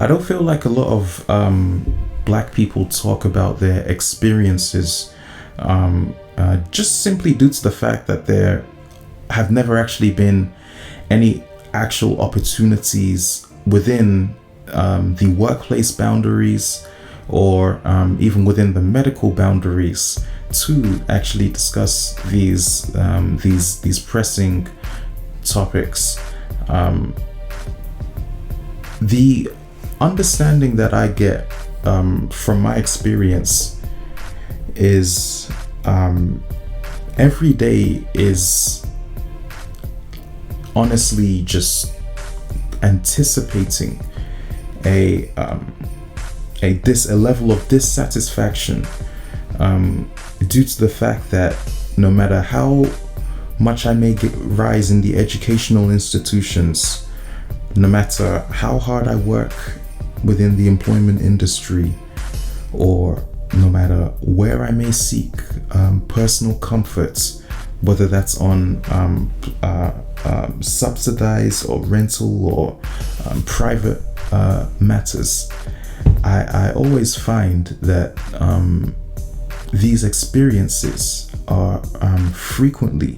I don't feel like a lot of black people talk about their experiences, just simply due to the fact that there have never actually been any actual opportunities within the workplace boundaries, or even within the medical boundaries, to actually discuss these pressing topics. The understanding that I get from my experience is every day is honestly just anticipating a level of dissatisfaction due to the fact that no matter how much I may rise in the educational institutions, no matter how hard I work within the employment industry, or no matter where I may seek personal comforts, whether that's on subsidized or rental or private matters, I always find that these experiences are frequently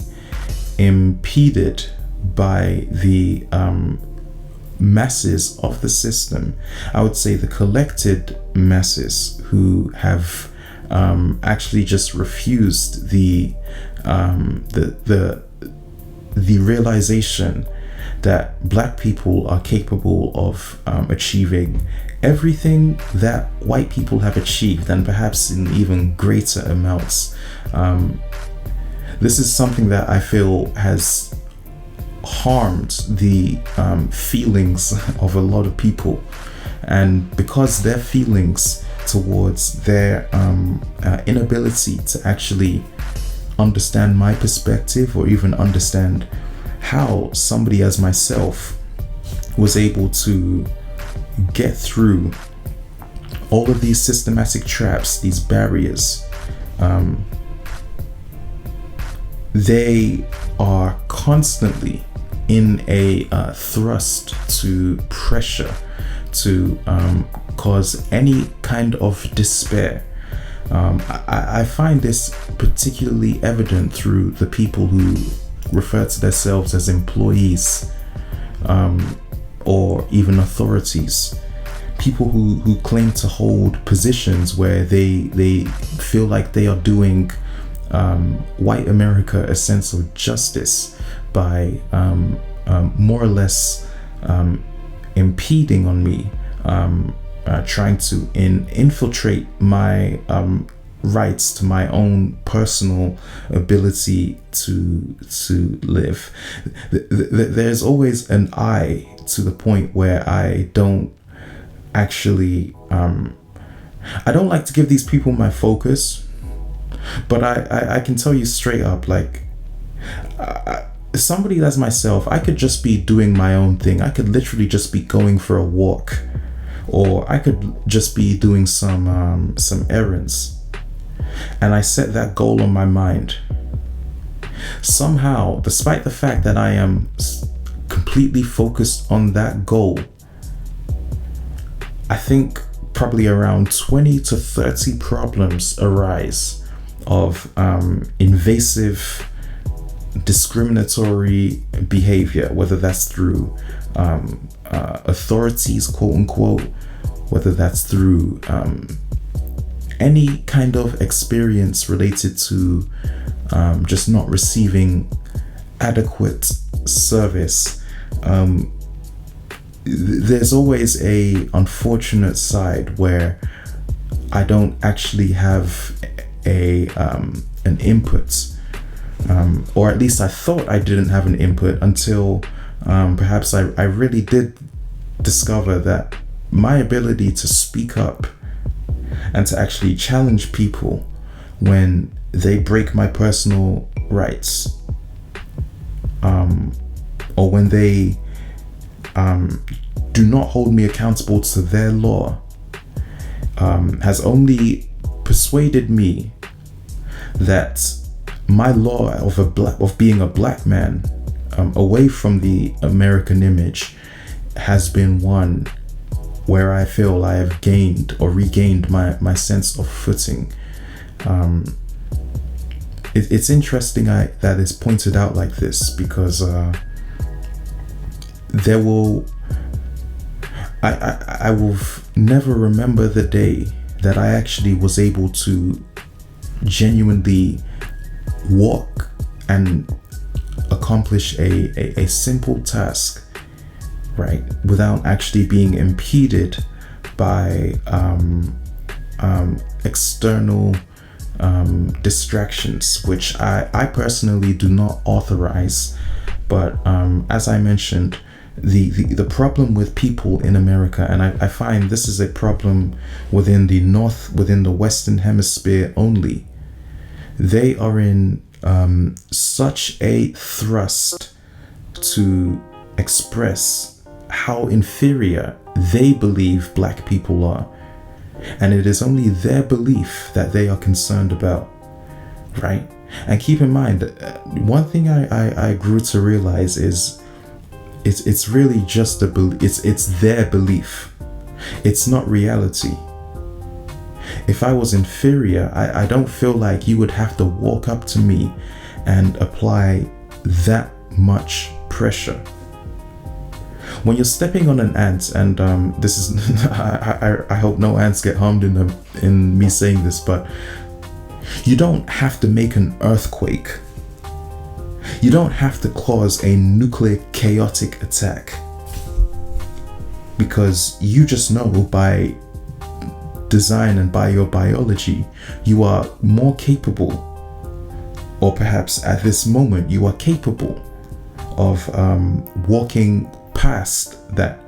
impeded by the masses of the system. I would say the collected masses who have actually just refused the realization that black people are capable of achieving everything that white people have achieved, and perhaps in even greater amounts. This is something that I feel has harmed the feelings of a lot of people, and because their feelings towards their inability to actually understand my perspective, or even understand how somebody as myself was able to get through all of these systematic traps, these barriers, they are constantly in a thrust to pressure to cause any kind of despair. I find this particularly evident through the people who refer to themselves as employees, or even authorities. People who claim to hold positions where they feel like they are doing white America a sense of justice by more or less impeding on me, trying to infiltrate my rights to my own personal ability to live. There's always an I to the point where I don't actually I don't like to give these people my focus, but I can tell you straight up, like, somebody as myself, I could just be doing my own thing. I could literally just be going for a walk, or I could just be doing some errands, and I set that goal on my mind. Somehow, despite the fact that I am completely focused on that goal, I think probably around 20 to 30 problems arise of invasive, discriminatory behavior, whether that's through authorities, quote unquote, whether that's through any kind of experience related to just not receiving adequate service. There's always a unfortunate side where I don't actually have an input, or at least I thought I didn't have an input until perhaps I really did discover that my ability to speak up and to actually challenge people when they break my personal rights, or when they do not hold me accountable to their law, has only persuaded me that my law of being a black man, away from the American image, has been one where I feel I have gained or regained my sense of footing. It's interesting that it's pointed out like this, because I will never remember the day that I actually was able to genuinely walk and accomplish a simple task, right, without actually being impeded by external distractions, which I personally do not authorize. But as I mentioned, the problem with people in America, and I find this is a problem within the Western Hemisphere only, they are in such a thrust to express how inferior they believe Black people are. And it is only their belief that they are concerned about, right? And keep in mind that one thing I grew to realize is it's really just it's their belief. It's not reality. If I was inferior, I don't feel like you would have to walk up to me and apply that much pressure. When you're stepping on an ant, and this is I hope no ants get harmed in me saying this, but you don't have to make an earthquake. You don't have to cause a nuclear chaotic attack, because you just know by design and by your biology you are more capable, or perhaps at this moment you are capable of walking past that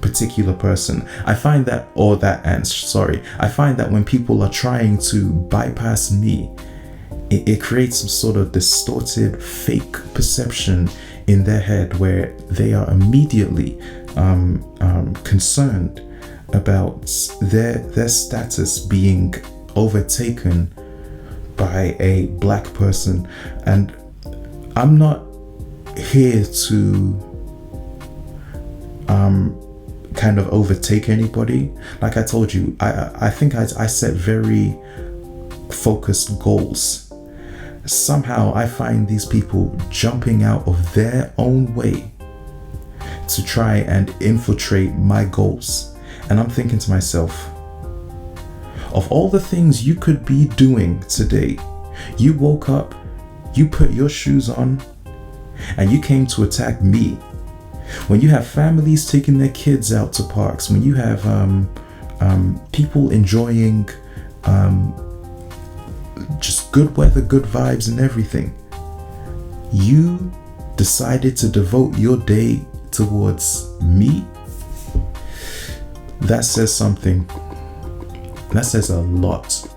particular person. I find that, or that ant, sorry, I find that when people are trying to bypass me, it creates some sort of distorted fake perception in their head, where they are immediately concerned about their status being overtaken by a Black person. And I'm not here to kind of overtake anybody. Like I told you, I think I set very focused goals. Somehow I find these people jumping out of their own way to try and infiltrate my goals. And I'm thinking to myself, of all the things you could be doing today, you woke up, you put your shoes on, and you came to attack me. When you have families taking their kids out to parks, when you have people enjoying just good weather, good vibes and everything, you decided to devote your day towards me. That says something. That says a lot.